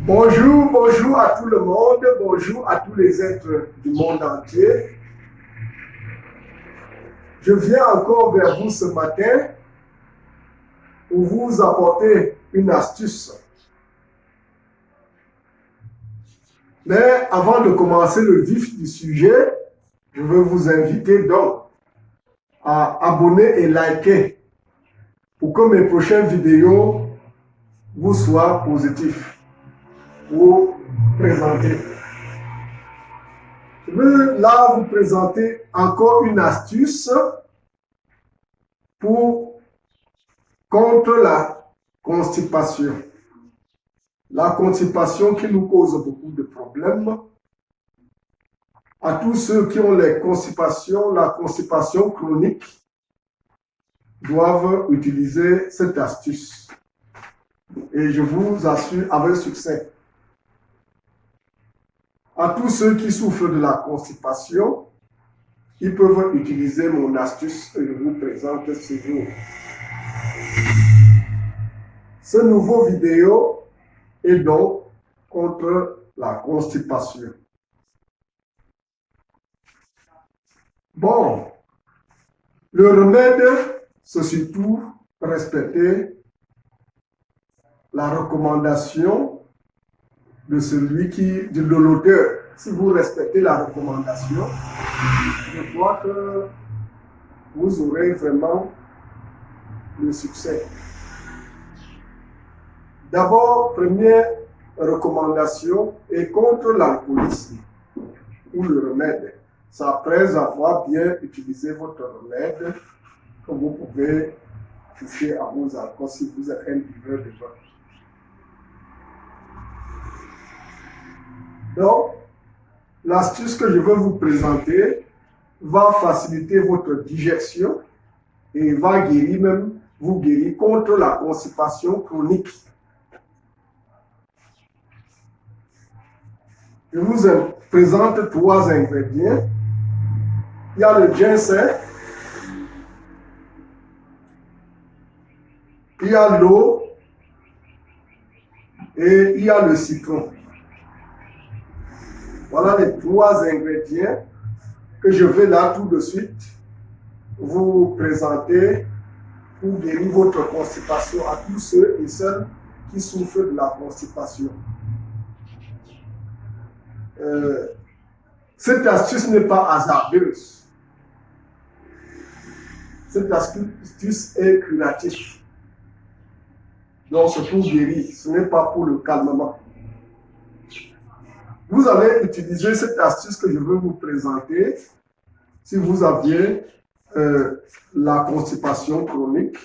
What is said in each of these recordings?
Bonjour, bonjour à tout le monde, bonjour à tous les êtres du monde entier. Je viens encore vers vous ce matin pour vous apporter une astuce. Mais avant de commencer le vif du sujet, je veux vous inviter donc à abonner et liker pour que mes prochaines vidéos vous soient positives ou présentées. Je veux là vous présenter encore une astuce contre la constipation. La constipation qui nous cause beaucoup de problèmes. À tous ceux qui ont la constipation chronique, doivent utiliser cette astuce. Et je vous assure avec succès. À tous ceux qui souffrent de la constipation, ils peuvent utiliser mon astuce que je vous présente ce jour. Ce nouveau vidéo est donc contre la constipation. Bon, le remède, c'est surtout respecter la recommandation de l'auteur. Si vous respectez la recommandation, je crois que vous aurez vraiment le succès. D'abord, première recommandation est contre l'alcoolisme ou le remède. C'est après avoir bien utilisé votre remède que vous pouvez toucher à vos alcools si vous êtes un buveur de vin. Donc, l'astuce que je veux vous présenter va faciliter votre digestion et va vous guérir contre la constipation chronique. Je vous présente 3 ingrédients. Il y a le ginseng, il y a l'eau et il y a le citron. Voilà les 3 ingrédients que je vais là tout de suite vous présenter pour guérir votre constipation à tous ceux et celles qui souffrent de la constipation. Cette astuce n'est pas hasardeuse. Cette astuce est curative. Donc c'est pour guérir, ce n'est pas pour le calmement. Vous allez utiliser cette astuce que je veux vous présenter si vous aviez la constipation chronique.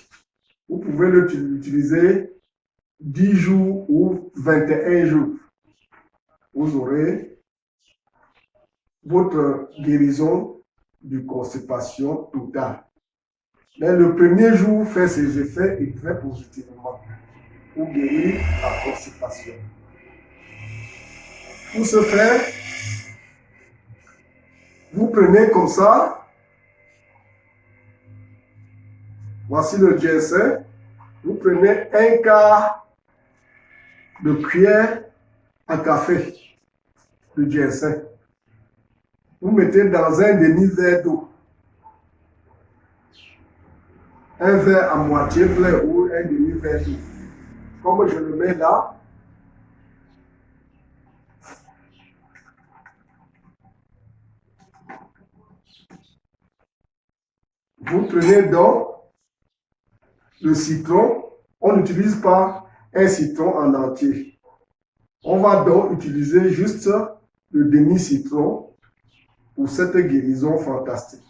Vous pouvez l'utiliser 10 jours ou 21 jours. Vous aurez votre guérison de constipation totale. Mais le premier jour fait ses effets et très positivement pour guérir la constipation. Pour ce faire, vous prenez comme ça, voici le ginseng, vous prenez 1/4 de cuillère à café de ginseng. Vous mettez dans un demi-verre d'eau. Un verre à moitié plein ou un demi-verre d'eau. Comme je le mets là, vous prenez donc le citron. On n'utilise pas un citron en entier. On va donc utiliser juste le demi-citron pour cette guérison fantastique.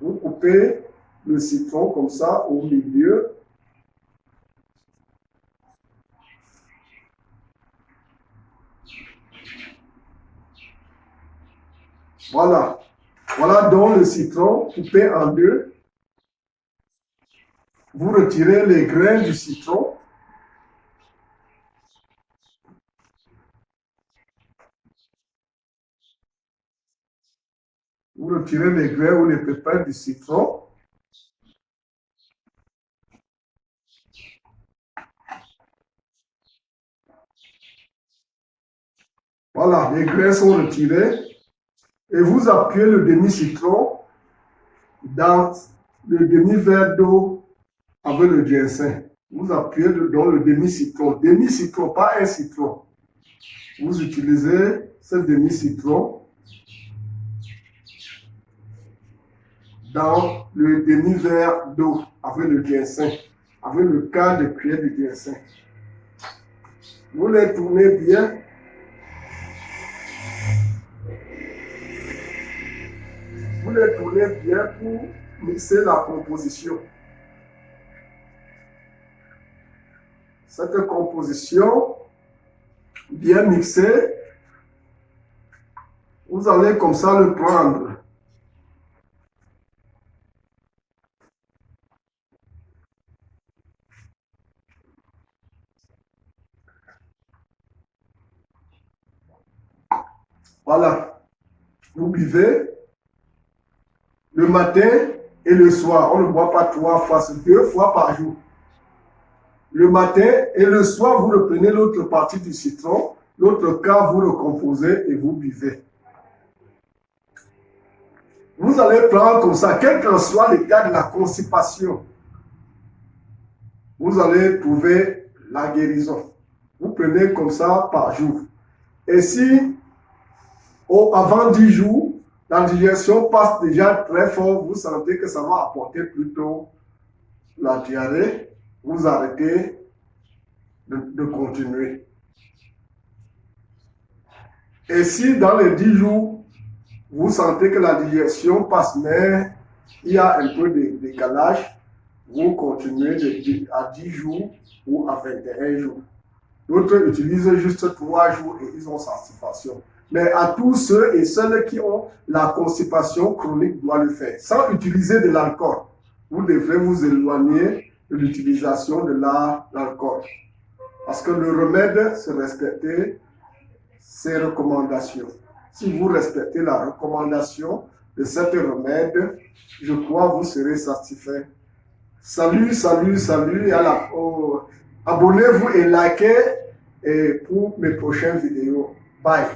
Vous coupez le citron comme ça au milieu. Voilà. Voilà donc le citron coupé en 2. Vous retirez les grains du citron. Vous retirez les grains ou les pépins du citron. Voilà, les grains sont retirés. Et vous appuyez le demi-citron dans le demi-verre d'eau avec le ginseng. Vous appuyez dans le demi-citron. Demi-citron, pas un citron. Vous utilisez ce demi-citron dans le demi-verre d'eau avec le ginseng, avec le quart de cuillère de ginseng. Vous les tournez bien. Vous les tournez bien pour mixer la composition. Cette composition bien mixée, vous allez comme ça le prendre. Voilà. Vous buvez le matin et le soir. On ne boit pas 3 fois, c'est 2 fois par jour. Le matin et le soir, vous reprenez l'autre partie du citron, l'autre quart, vous le composez et vous buvez. Vous allez prendre comme ça, quel qu'en soit l'état de la constipation, vous allez trouver la guérison. Vous prenez comme ça par jour. Et si avant 10 jours, la digestion passe déjà très fort, vous sentez que ça va apporter plutôt la diarrhée, vous arrêtez de continuer. Et si dans les 10 jours, vous sentez que la digestion passe, mais il y a un peu de décalage, vous continuez à 10 jours ou à 21 jours. D'autres utilisent juste 3 jours et ils ont satisfaction. Mais à tous ceux et celles qui ont la constipation chronique doivent le faire, sans utiliser de l'alcool. Vous devrez vous éloigner de l'utilisation de l'alcool. Parce que le remède, c'est respecter ses recommandations. Si vous respectez la recommandation de cet remède, je crois que vous serez satisfait. Salut, salut, salut. Abonnez-vous et likez pour mes prochaines vidéos. Bye.